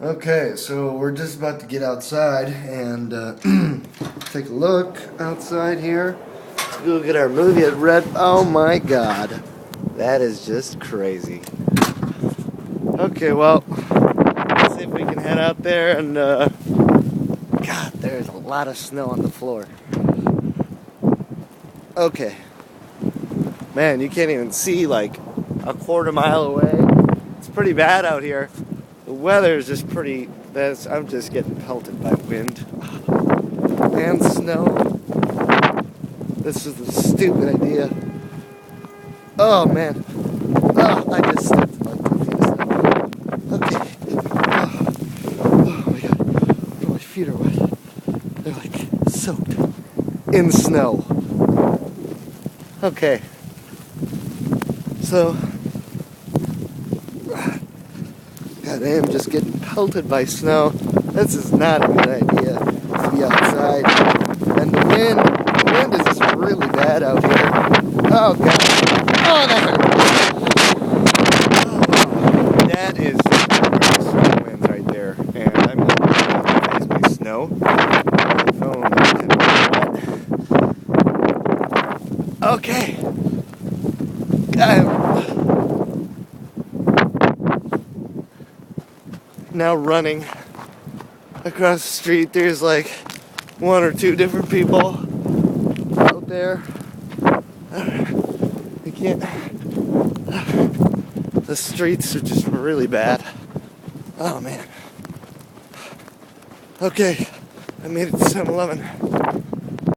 Okay, so we're just about to get outside and take a look outside here. Let's go get our movie at Red. Oh my God, that is just crazy. Okay, well, let's see if we can head out there and God, there's a lot of snow on the floor. Okay, man, you can't even see like a quarter mile away. It's pretty bad out here. The weather is just pretty. I'm just getting pelted by wind and snow. This is a stupid idea. Oh man. Oh, I just stepped in like 2 feet of snow. Okay. Oh my God. My feet are wet. They're like soaked in snow. Okay. So, God, I am just getting pelted by snow. This is not a good idea to be outside. And the wind is just really bad out here. Oh God. Oh, that hurt. Oh, that is strong winds right there. And I'm faced by snow. Okay. I'm now running across the street. There's like 1 or 2 different people out there. I can't. The streets are just really bad. Oh man. Okay, I made it to 7-Eleven.